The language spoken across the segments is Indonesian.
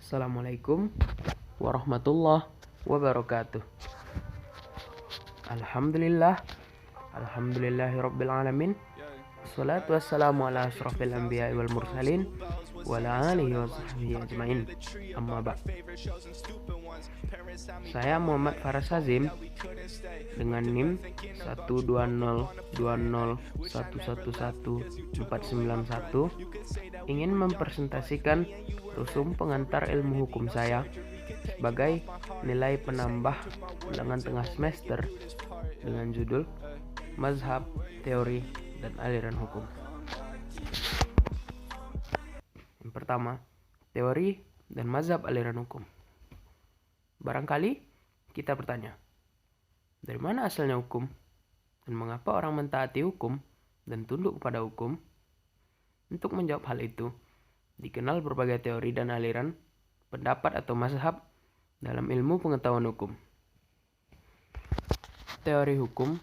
Assalamualaikum warahmatullahi wabarakatuh. Alhamdulillahirabbil alamin. Wassalatu wassalamu ala asyrafil anbiya'i wal mursalin wa ala alihi wa sahbihi ajmain. Amma ba'd. Saya Muhammad Faras Hazim dengan NIM 12020111491 ingin mempresentasikan rusum pengantar ilmu hukum saya sebagai nilai penambah ulangan tengah semester dengan judul Mazhab, Teori, dan Aliran Hukum. Yang pertama, teori dan mazhab aliran hukum. Barangkali kita bertanya, dari mana asalnya hukum? Dan mengapa orang mentaati hukum dan tunduk kepada hukum? Untuk menjawab hal itu, dikenal berbagai teori dan aliran, pendapat atau mazhab dalam ilmu pengetahuan hukum. Teori hukum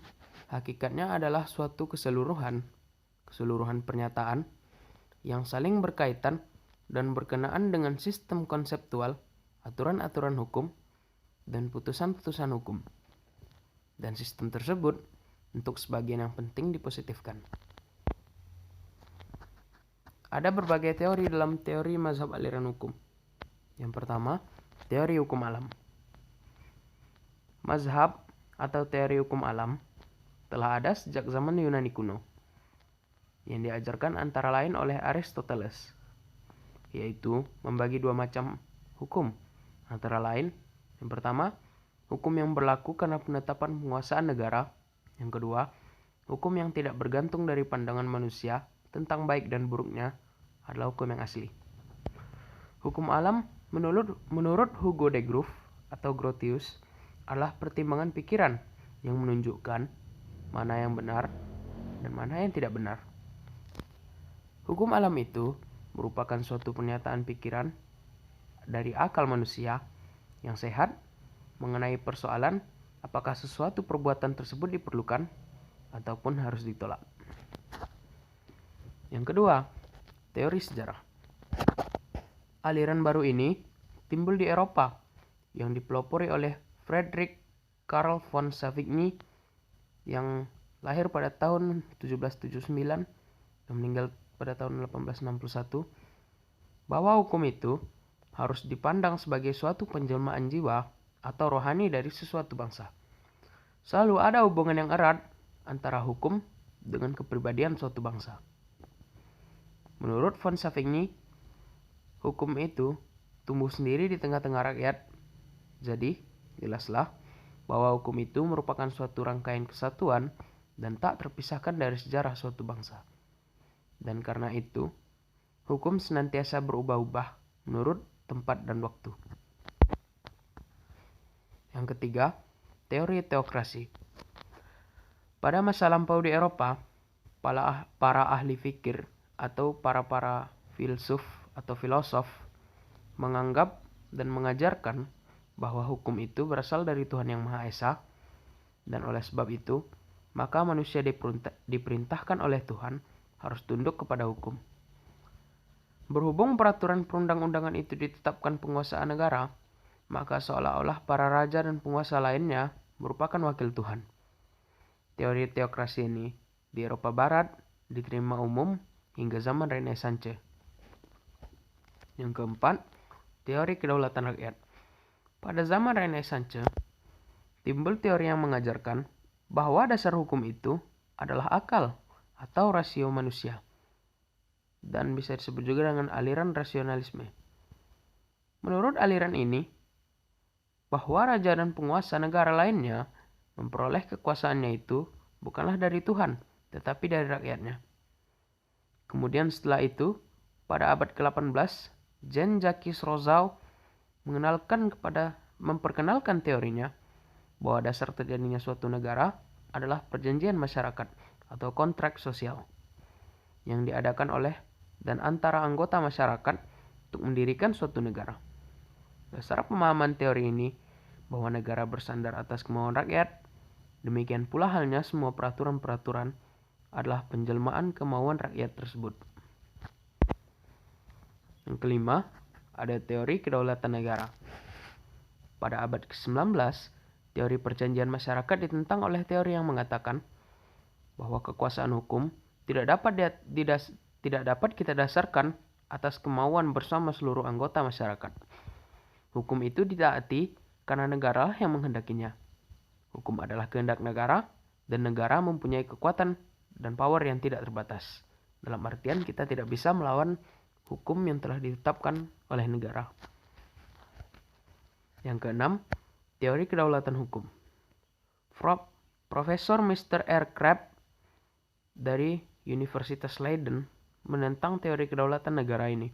hakikatnya adalah suatu keseluruhan pernyataan yang saling berkaitan dan berkenaan dengan sistem konseptual, aturan-aturan hukum, dan putusan-putusan hukum. Dan sistem tersebut untuk sebagian yang penting dipositifkan. Ada berbagai teori dalam teori mazhab aliran hukum. Yang pertama, teori hukum alam. Mazhab atau teori hukum alam telah ada sejak zaman Yunani kuno, yang diajarkan antara lain oleh Aristoteles, yaitu membagi dua macam hukum, antara lain, yang pertama, hukum yang berlaku karena penetapan penguasaan negara. Yang kedua, hukum yang tidak bergantung dari pandangan manusia tentang baik dan buruknya adalah hukum yang asli. Hukum alam menurut Hugo de Groove atau Grotius adalah pertimbangan pikiran yang menunjukkan mana yang benar dan mana yang tidak benar. Hukum alam itu merupakan suatu pernyataan pikiran dari akal manusia yang sehat mengenai persoalan apakah sesuatu perbuatan tersebut diperlukan ataupun harus ditolak. Yang kedua, teori sejarah. Aliran baru ini timbul di Eropa yang dipelopori oleh Friedrich Karl von Savigny yang lahir pada tahun 1779 dan meninggal pada tahun 1861, bahwa hukum itu harus dipandang sebagai suatu penjelmaan jiwa atau rohani dari sesuatu bangsa. Selalu ada hubungan yang erat antara hukum dengan kepribadian suatu bangsa. Menurut von Savigny, hukum itu tumbuh sendiri di tengah-tengah rakyat. Jadi, jelaslah bahwa hukum itu merupakan suatu rangkaian kesatuan dan tak terpisahkan dari sejarah suatu bangsa. Dan karena itu, hukum senantiasa berubah-ubah menurut tempat dan waktu. Yang ketiga, teori teokrasi. Pada masa lampau di Eropa, para ahli fikir atau para filsuf atau filosof menganggap dan mengajarkan bahwa hukum itu berasal dari Tuhan Yang Maha Esa, dan oleh sebab itu, maka manusia diperintahkan oleh Tuhan harus tunduk kepada hukum. Berhubung peraturan perundang-undangan itu ditetapkan penguasaan negara, maka seolah-olah para raja dan penguasa lainnya merupakan wakil Tuhan. Teori teokrasi ini di Eropa Barat diterima umum hingga zaman Renaissance. Yang keempat, teori kedaulatan rakyat. Pada zaman Renaissance, timbul teori yang mengajarkan bahwa dasar hukum itu adalah akal atau rasio manusia, dan bisa disebut juga dengan aliran rasionalisme. Menurut aliran ini, bahwa raja dan penguasa negara lainnya memperoleh kekuasaannya itu bukanlah dari Tuhan, tetapi dari rakyatnya. Kemudian setelah itu, pada abad ke-18, Jean-Jacques Rousseau memperkenalkan teorinya bahwa dasar terjadinya suatu negara adalah perjanjian masyarakat atau kontrak sosial yang diadakan oleh dan antara anggota masyarakat untuk mendirikan suatu negara. Dasar pemahaman teori ini bahwa negara bersandar atas kemauan rakyat, demikian pula halnya semua peraturan-peraturan adalah penjelmaan kemauan rakyat tersebut. Yang kelima, ada teori kedaulatan negara. Pada abad ke-19, teori perjanjian masyarakat ditentang oleh teori yang mengatakan bahwa kekuasaan hukum tidak dapat kita dasarkan atas kemauan bersama seluruh anggota masyarakat. Hukum itu ditaati karena negara yang menghendakinya. Hukum adalah kehendak negara, dan negara mempunyai kekuatan dan power yang tidak terbatas. Dalam artian kita tidak bisa melawan hukum yang telah ditetapkan oleh negara. Yang keenam, teori kedaulatan hukum. Profesor Mr. R. Crabb dari Universitas Leiden menentang teori kedaulatan negara ini.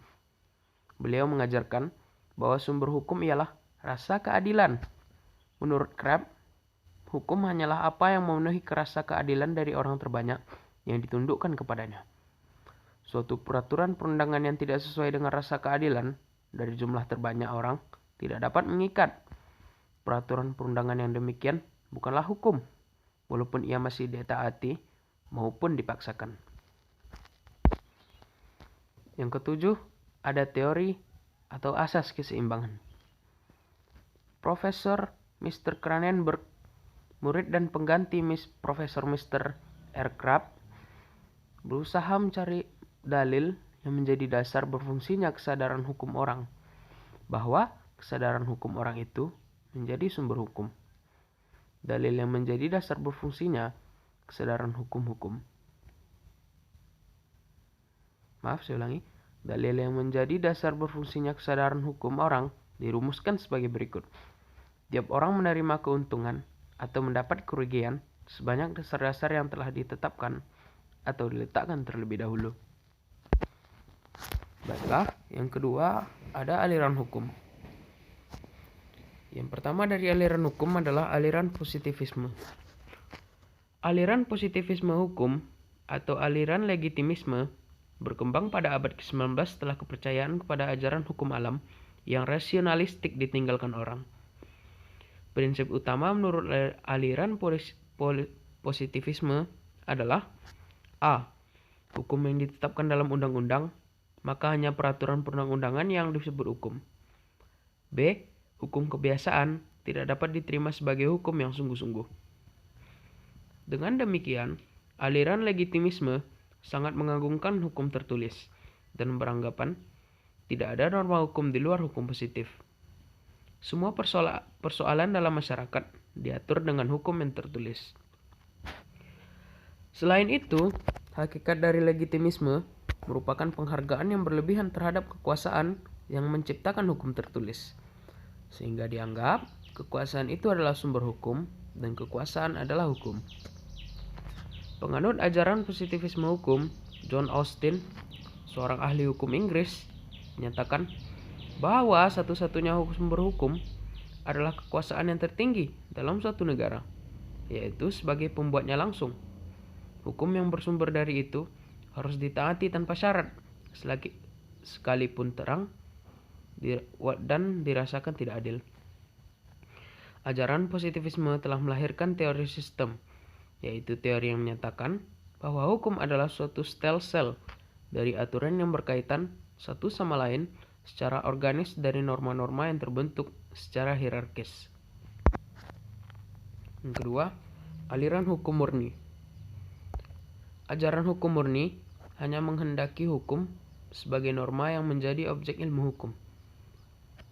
Beliau mengajarkan bahwa sumber hukum ialah rasa keadilan. Menurut Crabb, hukum hanyalah apa yang memenuhi rasa keadilan dari orang terbanyak yang ditundukkan kepadanya. Suatu peraturan perundangan yang tidak sesuai dengan rasa keadilan dari jumlah terbanyak orang tidak dapat mengikat. Peraturan perundangan yang demikian bukanlah hukum, walaupun ia masih ditaati maupun dipaksakan. Yang ketujuh, ada teori atau asas keseimbangan. Profesor Mr. Cranenberg, murid dan pengganti Profesor Mr. R. Crabb, berusaha mencari dalil yang menjadi dasar berfungsinya kesadaran hukum orang, bahwa kesadaran hukum orang itu menjadi sumber hukum. Dalil yang menjadi dasar berfungsinya kesadaran hukum-hukum. Dalil yang menjadi dasar berfungsinya kesadaran hukum orang dirumuskan sebagai berikut. Tiap orang menerima keuntungan atau mendapat kerugian sebanyak dasar-dasar yang telah ditetapkan atau diletakkan terlebih dahulu. Baiklah, yang kedua ada aliran hukum. Yang pertama dari aliran hukum adalah aliran positivisme. Aliran positivisme hukum atau aliran legitimisme berkembang pada abad ke-19 setelah kepercayaan kepada ajaran hukum alam yang rasionalistik ditinggalkan orang. Prinsip utama menurut aliran positivisme adalah A. Hukum yang ditetapkan dalam undang-undang, maka hanya peraturan perundang-undangan yang disebut hukum. B. Hukum kebiasaan tidak dapat diterima sebagai hukum yang sungguh-sungguh. Dengan demikian, aliran legitimisme sangat mengagungkan hukum tertulis dan beranggapan tidak ada norma hukum di luar hukum positif. Semua persoalan dalam masyarakat diatur dengan hukum yang tertulis. Selain itu, hakikat dari legitimisme merupakan penghargaan yang berlebihan terhadap kekuasaan yang menciptakan hukum tertulis, sehingga dianggap kekuasaan itu adalah sumber hukum dan kekuasaan adalah hukum. Penganut ajaran positivisme hukum, John Austin, seorang ahli hukum Inggris, menyatakan bahwa satu-satunya sumber hukum adalah kekuasaan yang tertinggi dalam suatu negara, yaitu sebagai pembuatnya langsung. Hukum yang bersumber dari itu harus ditaati tanpa syarat, sekalipun terang dan dirasakan tidak adil. Ajaran positivisme telah melahirkan teori sistem, yaitu teori yang menyatakan bahwa hukum adalah suatu stel sel dari aturan yang berkaitan satu sama lain secara organis dari norma-norma yang terbentuk secara hierarkis. Yang kedua, aliran hukum murni. Ajaran hukum murni hanya menghendaki hukum sebagai norma yang menjadi objek ilmu hukum.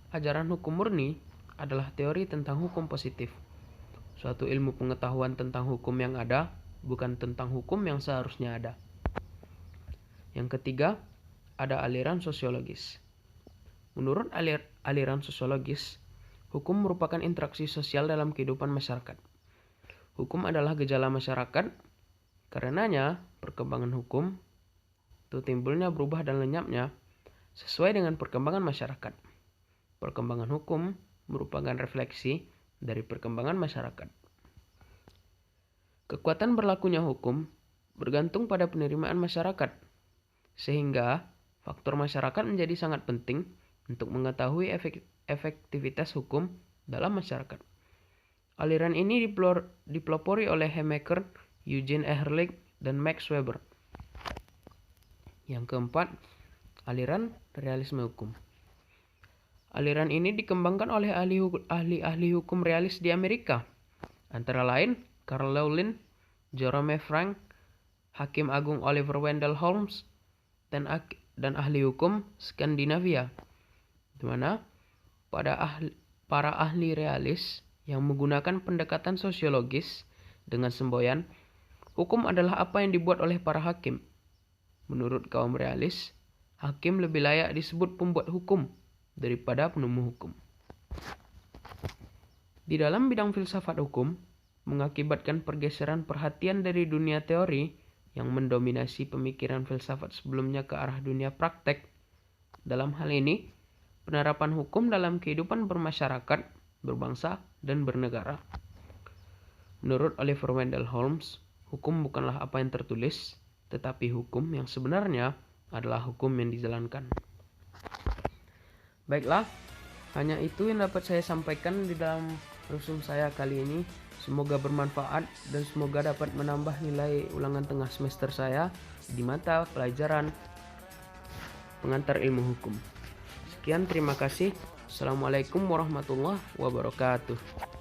Ajaran hukum murni adalah teori tentang hukum positif, suatu ilmu pengetahuan tentang hukum yang ada, bukan tentang hukum yang seharusnya ada. Yang ketiga, ada aliran sosiologis. Menurut aliran sosiologis, hukum merupakan interaksi sosial dalam kehidupan masyarakat. Hukum adalah gejala masyarakat, karenanya perkembangan hukum itu timbulnya, berubah dan lenyapnya sesuai dengan perkembangan masyarakat. Perkembangan hukum merupakan refleksi dari perkembangan masyarakat. Kekuatan berlakunya hukum bergantung pada penerimaan masyarakat, sehingga faktor masyarakat menjadi sangat penting untuk mengetahui efektivitas hukum dalam masyarakat. Aliran ini dipelopori oleh Hemaker, Eugene Ehrlich, dan Max Weber. Yang keempat, aliran realisme hukum. Aliran ini dikembangkan oleh ahli-ahli hukum realis di Amerika, antara lain Carl Lewin, Jerome Frank, Hakim Agung Oliver Wendell Holmes, dan ahli hukum Skandinavia, di mana para ahli realis yang menggunakan pendekatan sosiologis dengan semboyan, hukum adalah apa yang dibuat oleh para hakim. Menurut kaum realis, hakim lebih layak disebut pembuat hukum daripada penemu hukum. Di dalam bidang filsafat hukum, mengakibatkan pergeseran perhatian dari dunia teori yang mendominasi pemikiran filsafat sebelumnya ke arah dunia praktek. Dalam hal ini, penerapan hukum dalam kehidupan bermasyarakat, berbangsa, dan bernegara. Menurut Oliver Wendell Holmes, hukum bukanlah apa yang tertulis, tetapi hukum yang sebenarnya adalah hukum yang dijalankan. Baiklah, hanya itu yang dapat saya sampaikan di dalam rusum saya kali ini. Semoga bermanfaat dan semoga dapat menambah nilai ulangan tengah semester saya di mata pelajaran pengantar ilmu hukum. Sekian, terima kasih. Assalamualaikum warahmatullahi wabarakatuh.